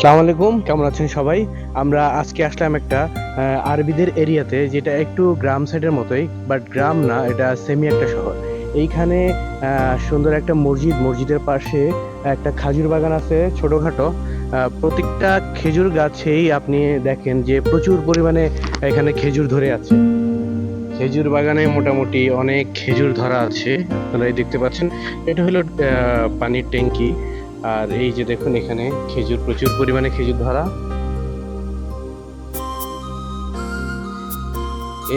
আসসালামু আলাইকুম, কেমন আছেন সবাই? আমরা আজকে আসলাম একটা আরবিদের এরিয়াতে, যেটা একটু গ্রাম সাইডের মতোই, বাট গ্রাম না, এটা সেমি একটা শহর। এইখানে সুন্দর একটা মসজিদের পাশে একটা খাজুর বাগান আছে ছোটখাটো। প্রত্যেকটা খেজুর গাছেই আপনি দেখেন যে প্রচুর পরিমাণে এখানে খেজুর ধরে আছে। খেজুর বাগানে মোটামুটি অনেক খেজুর ধরা আছে, আপনারা এই দেখতে পাচ্ছেন। এটা হলো পানির ট্যাঙ্কি। আর এই যে দেখুন, এখানে খেজুর, প্রচুর পরিমাণে খেজুর ধরা।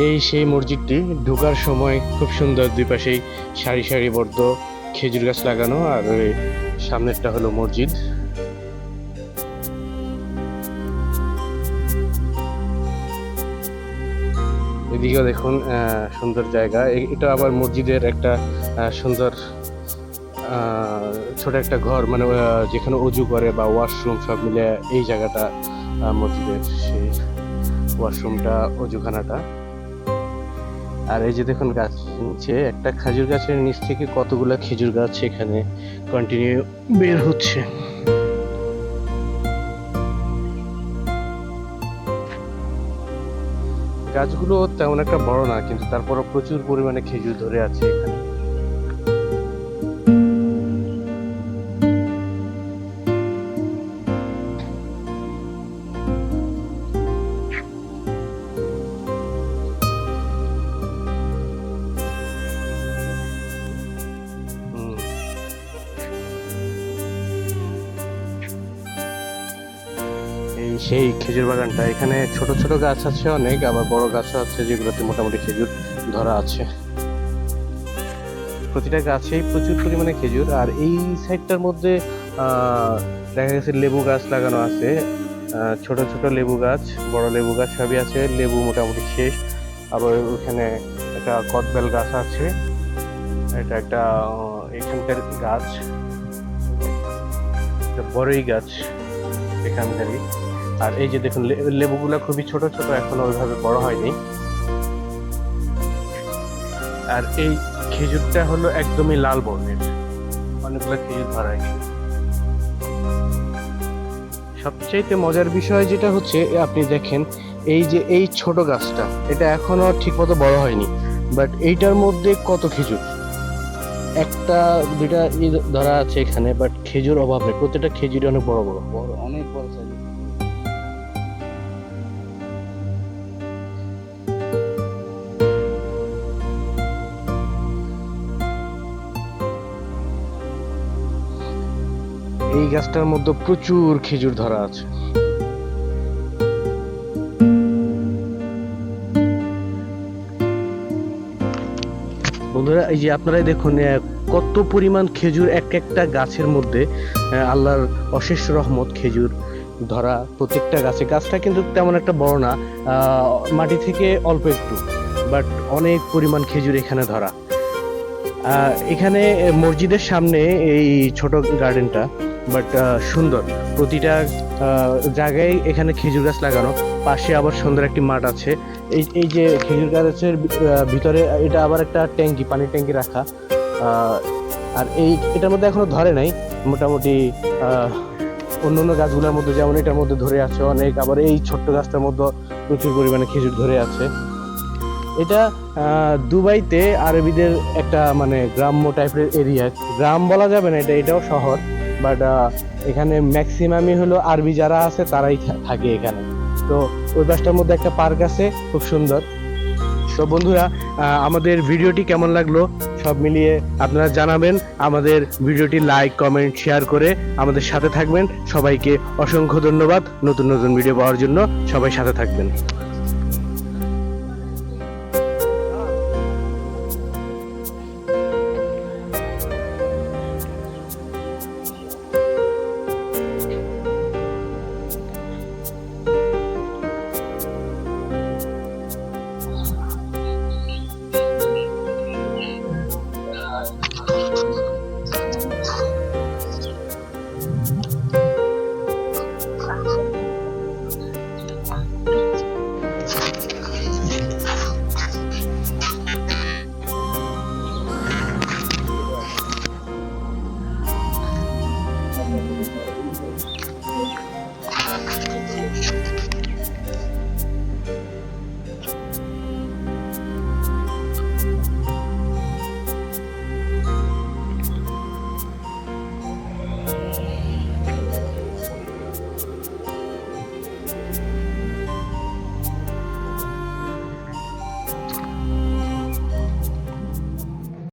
এই সেই মসজিদটি, ঢোকার সময় খুব সুন্দর, দুই পাশেই সারি সারিবদ্ধ খেজুর গাছ লাগানো। আর ওই সামনেরটা হলো মসজিদ। এদিকেও দেখুন সুন্দর জায়গা। এটা আবার মসজিদের একটা সুন্দর ছোট একটা ঘর, মানে যেখানে অজু করে বা ওয়াশরুম সব মিলে এই জায়গাটা মসজিদের, সেই ওয়াশরুমটা, অজুখানাটা। আর এই যে দেখুন, গাছ নিচে একটা খেজুর গাছের নিচ থেকে কতগুলা খেজুর গাছ এখানে কন্টিনিউ বের হচ্ছে। গাছগুলো তেমন একটা বড় না, কিন্তু তারপরও প্রচুর পরিমাণে খেজুর ধরে আছে এখানে। এই সেই খেজুর বাগানটা, এখানে ছোট ছোট গাছ আছে অনেক, আবার বড় গাছও আছে যেগুলোতে মোটামুটি খেজুর ধরা আছে। প্রতিটা গাছেই প্রচুর পরিমাণে খেজুর। আর এই সাইডটার মধ্যে দেখা গেছে লেবু গাছ লাগানো আছে। ছোট ছোট লেবু গাছ, বড় লেবু গাছ সবই আছে। লেবু মোটামুটি শেষ। আবার ওখানে একটা কদবেল গাছ আছে। এটা একটা এখানকার গাছ, বড়ই গাছ এখানকারই। আর এই যে দেখুন, লেবুগুলা খুবই ছোট ছোট, এখনো ওইভাবে বড় হয়নি। আর এই খেজুরটা হলো একদমই লাল বর্ণের, অনেকগুলো খেজুর ধরা এখানে। সবচাইতে মজার বিষয় যেটা হচ্ছে, আপনি দেখেন এই যে এই ছোট গাছটা, এটা এখনো ঠিক মতো বড় হয়নি, বাট এইটার মধ্যে কত খেজুর! একটা দুইটা ধরা আছে এখানে, বাট খেজুর অভাব নেই, প্রত্যেকটা খেজুরই অনেক বড় বড় বড়, অনেক বড় সাইজ। এই গাছটার মধ্যে প্রচুর খেজুর ধরা আছে। বন্ধুরা, এই যে আপনারাই দেখুন কত পরিমাণ খেজুর এক একটা গাছের মধ্যে। আল্লাহর অশেষ রহমত, খেজুর ধরা প্রত্যেকটা গাছে। গাছটা কিন্তু তেমন একটা বড় না, মাটি থেকে অল্প একটু, বাট অনেক পরিমাণ খেজুর এখানে ধরা। এখানে মসজিদের সামনে এই ছোট গার্ডেনটা, বাট সুন্দর। প্রতিটা জায়গায় এখানে খেজুর গাছ লাগানো। পাশে আবার সুন্দর একটি মাঠ আছে। এই যে খেজুর গাছের ভিতরে এটা আবার একটা ট্যাঙ্কি, পানির ট্যাঙ্কি রাখা। আর এটার মধ্যে এখনো ধরে নাই, মোটামুটি অন্য অন্য গাছগুলোর মধ্যে যেমন এটার মধ্যে ধরে আছে অনেক, আবার এই ছোট্ট গাছটার মধ্যে প্রচুর পরিমাণে খেজুর ধরে আছে। এটা দুবাইতে আরবিদের একটা মানে গ্রাম্য টাইপের এরিয়া। গ্রাম বলা যাবে না, এটাও শহর, বাট এখানে ম্যাক্সিমামই হলো আরবি যারা আছে তারাই থাকে এখানে। তো ওই পাশটার মধ্যে একটা পার্ক আছে, খুব সুন্দর। তো বন্ধুরা, আমাদের ভিডিওটি কেমন লাগলো সব মিলিয়ে আপনারা জানাবেন। আমাদের ভিডিওটি লাইক, কমেন্ট, শেয়ার করে আমাদের সাথে থাকবেন। সবাইকে অসংখ্য ধন্যবাদ। নতুন নতুন ভিডিও পাওয়ার জন্য সবাই সাথে থাকবেন।